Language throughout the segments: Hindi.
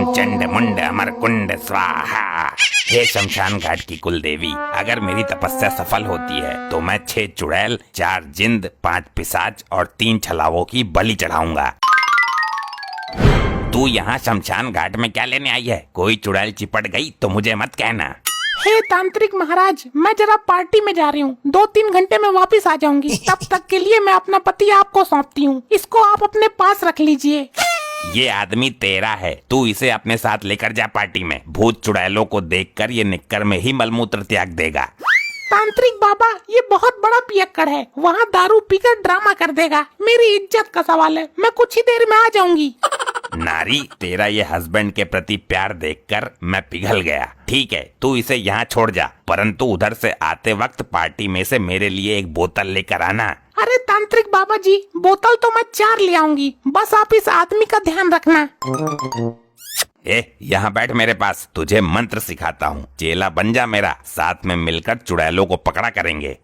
ओम चंड मुंड अमर कुंड स्वाहा। हे शमशान घाट की कुल देवी, अगर मेरी तपस्या सफल होती है तो मैं 6 चुड़ैल, 4 जिंद, 5 पिशाच और 3 छलावों की बलि चढ़ाऊंगा। तू यहाँ शमशान घाट में क्या लेने आई है? कोई चुड़ैल चिपट गई तो मुझे मत कहना। हे तांत्रिक महाराज, मैं जरा पार्टी में जा रही हूँ, 2-3 घंटे में वापस आ जाऊंगी। तब तक के लिए मैं अपना पति आपको सौंपती हूँ, इसको आप अपने पास रख लीजिए। ये आदमी तेरा है, तू इसे अपने साथ लेकर जा पार्टी में। भूत चुड़ैलों को देखकर ये निक्कर में ही मलमूत्र त्याग देगा। तांत्रिक बाबा, ये बहुत बड़ा पियक्कड़ है, वहाँ दारू पीकर ड्रामा कर देगा। मेरी इज्जत का सवाल है, मैं कुछ ही देर में आ जाऊंगी। नारी, तेरा ये हस्बैंड के प्रति प्यार देखकर मैं पिघल गया। ठीक है, तू इसे यहाँ छोड़ जा, परंतु उधर से आते वक्त पार्टी में से मेरे लिए एक बोतल लेकर आना। अरे तांत्रिक बाबा जी, बोतल तो मैं 4 ले आऊंगी, बस आप इस आदमी का ध्यान रखना। यहाँ बैठ मेरे पास, तुझे मंत्र सिखाता हूँ। चेला बन जा मेरा, साथ में मिलकर चुड़ैलों को पकड़ा करेंगे।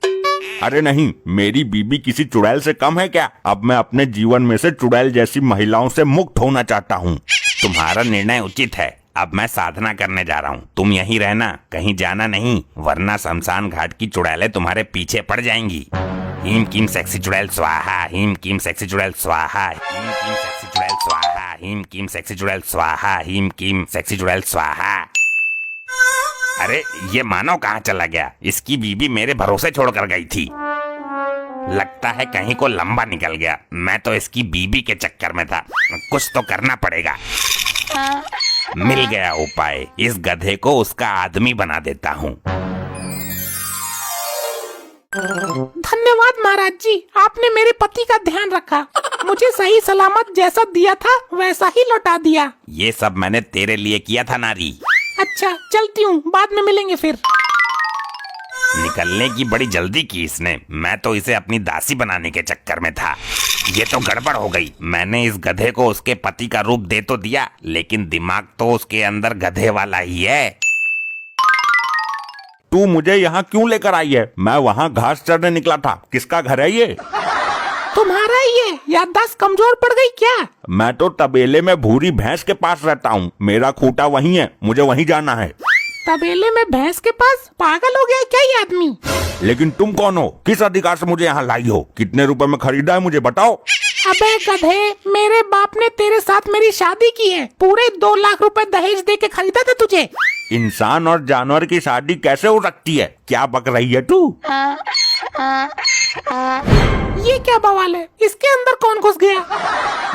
अरे नहीं, मेरी बीबी किसी चुड़ैल से कम है क्या? अब मैं अपने जीवन में से चुड़ैल जैसी महिलाओं से मुक्त होना चाहता हूँ। तुम्हारा निर्णय उचित है। अब मैं साधना करने जा रहा हूँ, तुम यहीं रहना, कहीं जाना नहीं, वरना शमशान घाट की चुड़ैलें तुम्हारे पीछे पड़ जाएंगी। हीम कीम सेक्सी चुड़ैल स्वाहा, हीम कीम सेक्सी चुड़ैल स्वाहा, हीम कीम सेक्सी चुड़ैल स्वाहा, हीम कीम सेक्सी चुड़ैल स्वाहा, हीम कीम सेक्सी चुड़ैल स्वाहा। अरे ये मानव कहाँ चला गया? इसकी बीबी मेरे भरोसे छोड़कर गई थी। लगता है कहीं को लंबा निकल गया। मैं तो इसकी बीबी के चक्कर में था, कुछ तो करना पड़ेगा। मिल गया उपाय, इस गधे को उसका आदमी बना देता हूँ। धन्यवाद महाराज जी, आपने मेरे पति का ध्यान रखा, मुझे सही सलामत जैसा दिया था वैसा ही लौटा दिया। ये सब मैंने तेरे लिए किया था नारी। अच्छा, चलती हूँ, बाद में मिलेंगे फिर। निकलने की बड़ी जल्दी की इसने, मैं तो इसे अपनी दासी बनाने के चक्कर में था। ये तो गड़बड़ हो गई। मैंने इस गधे को उसके पति का रूप दे तो दिया, लेकिन दिमाग तो उसके अंदर गधे वाला ही है। तू मुझे यहाँ क्यों लेकर आई है? मैं वहाँ घास चरने निकला था। किसका घर है ये? तुम्हारा ये याददाश्त कमजोर पड़ गई क्या? मैं तो तबेले में भूरी भैंस के पास रहता हूँ, मेरा खूंटा वहीं है, मुझे वहीं जाना है। तबेले में भैंस के पास? पागल हो गया क्या ये आदमी? लेकिन तुम कौन हो? किस अधिकार से मुझे यहाँ लाई हो? कितने रुपए में खरीदा है मुझे बताओ। अबे गधे, मेरे बाप ने तेरे साथ मेरी शादी की है, पूरे 2 लाख रुपए दहेज दे के खरीदा था तुझे। इंसान और जानवर की शादी कैसे हो सकती है? क्या बक रही है तू? ये क्या बवाल है? इसके अंदर कौन घुस गया?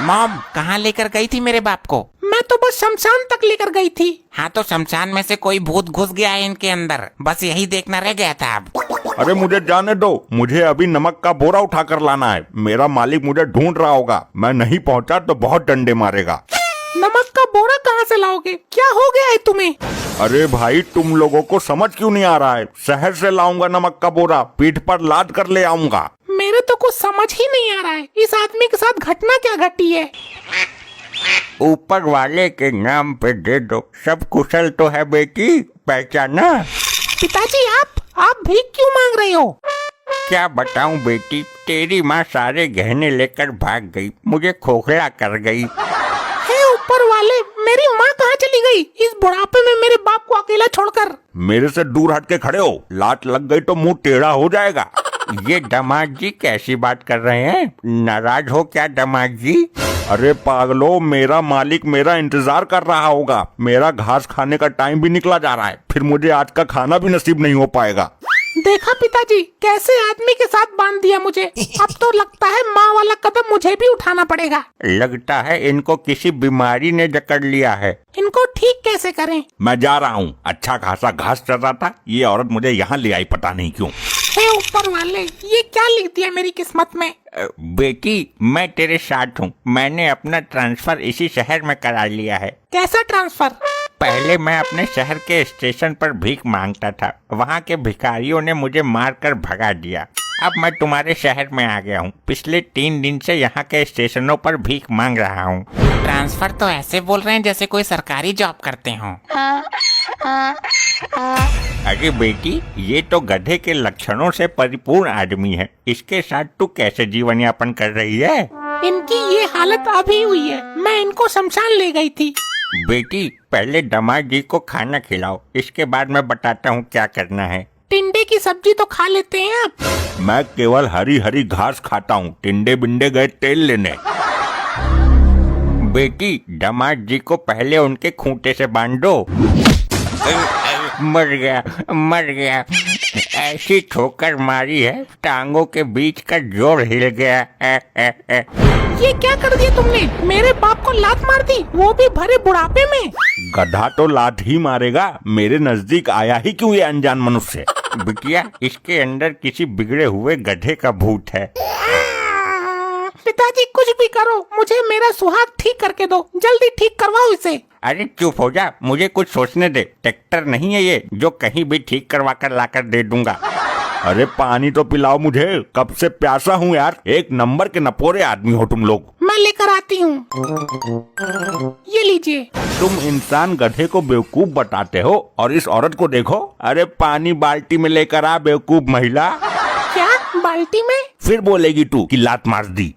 मॉम, कहाँ लेकर गई थी मेरे बाप को? मैं तो बस शमशान तक लेकर गई थी। हाँ, तो शमशान में से कोई भूत घुस गया है इनके अंदर, बस यही देखना रह गया था। अब अरे मुझे जाने दो, मुझे अभी नमक का बोरा उठा कर लाना है। मेरा मालिक मुझे ढूंढ रहा होगा, मैं नहीं पहुंचा तो बहुत डंडे मारेगा। नमक का बोरा कहाँ से लाओगे? क्या हो गया है तुम्हें? अरे भाई, तुम लोगों को समझ क्यों नहीं आ रहा है? शहर से लाऊंगा नमक का बोरा, पीठ पर लाद कर ले आऊंगा। मेरे तो कुछ समझ ही नहीं आ रहा है, इस आदमी के साथ घटना क्या घटी है? ऊपर वाले के नाम पे दे दो, सब कुशल तो है बेटी, पहचाना? पिताजी, आप भीख क्यों मांग रहे हो? क्या बताऊं बेटी, तेरी माँ सारे गहने लेकर भाग गई, मुझे खोखला कर गई। हे ऊपर वाले, मेरी माँ कहाँ चली गई इस बुढ़ापे में मेरे बाप को अकेला छोड़कर? मेरे से दूर हट के खड़े हो, लात लग गई तो मुंह टेढ़ा हो जाएगा। ये दामाद जी कैसी बात कर रहे हैं? नाराज हो क्या दामाद जी? अरे पागलो, मेरा मालिक मेरा इंतजार कर रहा होगा। मेरा घास खाने का टाइम भी निकला जा रहा है, फिर मुझे आज का खाना भी नसीब नहीं हो पाएगा। देखा पिताजी, कैसे आदमी के साथ बांध दिया मुझे। अब तो लगता है माँ वाला कदम मुझे भी उठाना पड़ेगा। लगता है इनको किसी बीमारी ने जकड़ लिया है। इनको ठीक कैसे करें? मैं जा रहा हूँ, अच्छा खासा घास चर रहा था, ये औरत मुझे यहाँ ले आई, पता नहीं क्यों। हे ऊपर वाले, ये क्या लिख दिया मेरी किस्मत में? बेटी, मैं तेरे साथ हूँ, मैंने अपना ट्रांसफर इसी शहर में करा लिया है। कैसा ट्रांसफर? पहले मैं अपने शहर के स्टेशन पर भीख मांगता था, वहाँ के भिखारियों ने मुझे मारकर भगा दिया। अब मैं तुम्हारे शहर में आ गया हूँ, पिछले 3 दिन से यहाँ के स्टेशनों पर भीख मांग रहा हूँ। ट्रांसफर तो ऐसे बोल रहे हैं जैसे कोई सरकारी जॉब करते हों। अरे बेटी, ये तो गधे के लक्षणों से परिपूर्ण आदमी है, इसके साथ तू कैसे जीवन यापन कर रही है? इनकी ये हालत अभी हुई है, मैं इनको शमशान ले गई थी। बेटी पहले दामाद जी को खाना खिलाओ, इसके बाद मैं बताता हूँ क्या करना है। टिंडे की सब्जी तो खा लेते हैं आप। मैं केवल हरी हरी घास खाता हूँ, टिंडे बिंडे गए तेल लेने। बेटी दामाद जी को पहले उनके खूंटे से बांध दो। मर गया। ऐसी ठोकर मारी है, टांगों के बीच का जोड़ हिल गया। ये क्या कर दिया तुमने? मेरे बाप को लात मार दी, वो भी भरे बुढ़ापे में। गधा तो लात ही मारेगा, मेरे नजदीक आया ही क्यों ये अनजान मनुष्य? बिटिया इसके अंदर किसी बिगड़े हुए गधे का भूत है। पिताजी कुछ भी करो, मुझे मेरा सुहाग ठीक करके दो, जल्दी ठीक करवाओ इसे। अरे चुप हो जा, मुझे कुछ सोचने दे। ट्रैक्टर नहीं है ये जो कहीं भी ठीक करवा कर लाकर दे दूंगा। अरे पानी तो पिलाओ मुझे, कब से प्यासा हूँ यार। एक नंबर के नपोरे आदमी हो तुम लोग। मैं लेकर आती हूँ, ये लीजिए। तुम इंसान गधे को बेवकूफ बताते हो और इस औरत को देखो। अरे पानी बाल्टी में लेकर आ बेवकूफ महिला। क्या बाल्टी में? फिर बोलेगी तू कि लात मार दी।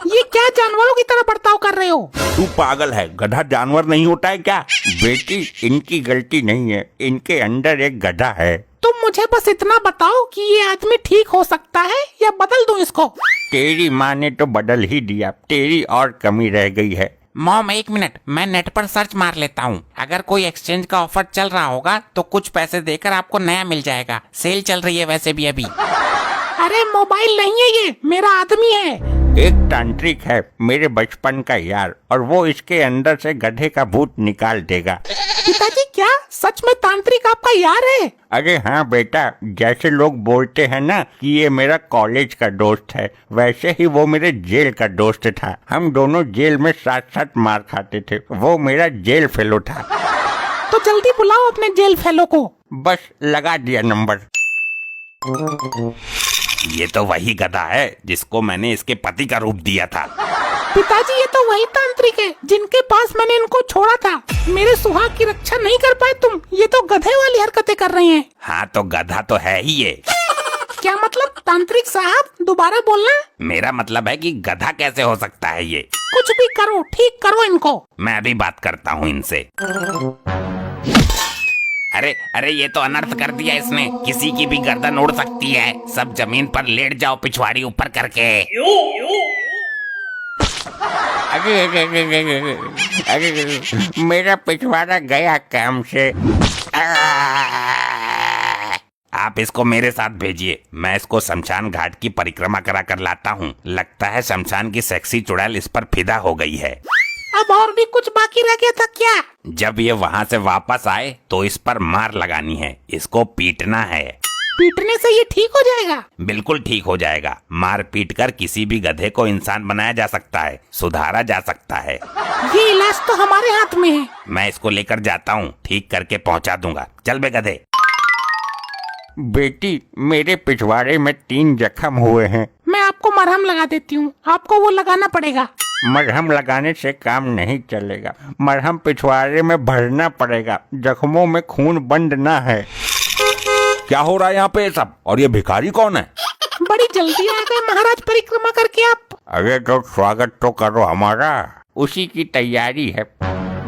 ये क्या जानवरों की तरह बर्ताव कर रहे हो? तू पागल है, गधा जानवर नहीं होता है क्या? बेटी इनकी गलती नहीं है, इनके अंदर एक गधा है। तुम मुझे बस इतना बताओ कि ये आदमी ठीक हो सकता है या बदल दूं इसको? तेरी माँ ने तो बदल ही दिया, तेरी और कमी रह गई है। मॉम एक मिनट, मैं नेट पर सर्च मार लेता हूँ। अगर कोई एक्सचेंज का ऑफर चल रहा होगा तो कुछ पैसे देकर आपको नया मिल जाएगा। सेल चल रही है वैसे भी अभी। अरे मोबाइल नहीं है, ये मेरा आदमी है। एक तांत्रिक है मेरे बचपन का यार, और वो इसके अंदर से गधे का भूत निकाल देगा। पिताजी क्या सच में तांत्रिक आपका यार है? अरे हाँ बेटा, जैसे लोग बोलते हैं ना कि ये मेरा कॉलेज का दोस्त है, वैसे ही वो मेरे जेल का दोस्त था। हम दोनों जेल में साथ साथ मार खाते थे। वो मेरा जेल फेलो था। तो जल्दी बुलाओ अपने जेल फेलो को। बस लगा दिया नंबर। ये तो वही गधा है जिसको मैंने इसके पति का रूप दिया था। पिताजी ये तो वही तांत्रिक है जिनके पास मैंने इनको छोड़ा था। मेरे सुहाग की रक्षा नहीं कर पाए तुम, ये तो गधे वाली हरकतें कर रहे हैं। हाँ तो गधा तो है ही ये। क्या मतलब तांत्रिक साहब, दोबारा बोलना। मेरा मतलब है कि गधा कैसे हो सकता है ये। कुछ भी करो, ठीक करो इनको। मैं अभी बात करता हूँ इनसे। अरे ये तो अनर्थ कर दिया इसने। किसी की भी गर्दन उड़ सकती है। सब जमीन पर लेट जाओ पिछवाड़ी ऊपर करके। अरे मेरा पिछवाड़ा गया काम से। आप इसको मेरे साथ भेजिए, मैं इसको शमशान घाट की परिक्रमा करा कर लाता हूँ। लगता है शमशान की सेक्सी चुड़ैल इस पर फिदा हो गई है। अब और भी कुछ बाकी रह गया था क्या? जब ये वहाँ से वापस आए तो इस पर मार लगानी है, इसको पीटना है। पीटने से ये ठीक हो जाएगा? बिल्कुल ठीक हो जाएगा। मार पीट कर किसी भी गधे को इंसान बनाया जा सकता है, सुधारा जा सकता है। ये इलाज तो हमारे हाथ में है। मैं इसको लेकर जाता हूँ, ठीक करके पहुँचा दूंगा। चल बे गधे। बेटी मेरे पिछवाड़े में 3 जख्म हुए हैं। मैं आपको मरहम लगा देती हूँ, आपको वो लगाना पड़ेगा। मरहम लगाने से काम नहीं चलेगा, मरहम पिछवाड़े में भरना पड़ेगा। जख्मों में खून बंद ना है। क्या हो रहा है यहाँ पे सब? और ये भिखारी कौन है? बड़ी जल्दी आ गए महाराज परिक्रमा करके आप। अरे तो स्वागत तो करो हमारा, उसी की तैयारी है।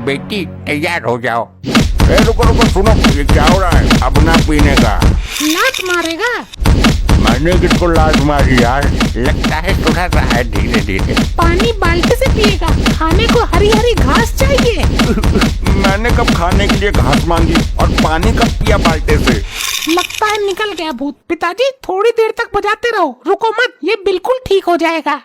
बेटी तैयार हो जाओ। रुको सुनो, ये क्या हो रहा है? अब ना पीने का। लात मारेगा? मैंने किसको लात मारी यार? लगता है सुधर रहा है धीरे धीरे। पानी बाल्टी से पिएगा, खाने को हरी हरी घास चाहिए। मैंने कब खाने के लिए घास मांगी और पानी कब पिया बाल्टे से? लगता है निकल गया भूत। पिताजी थोड़ी देर तक बजाते रहो, रुको मत, ये बिल्कुल ठीक हो जाएगा।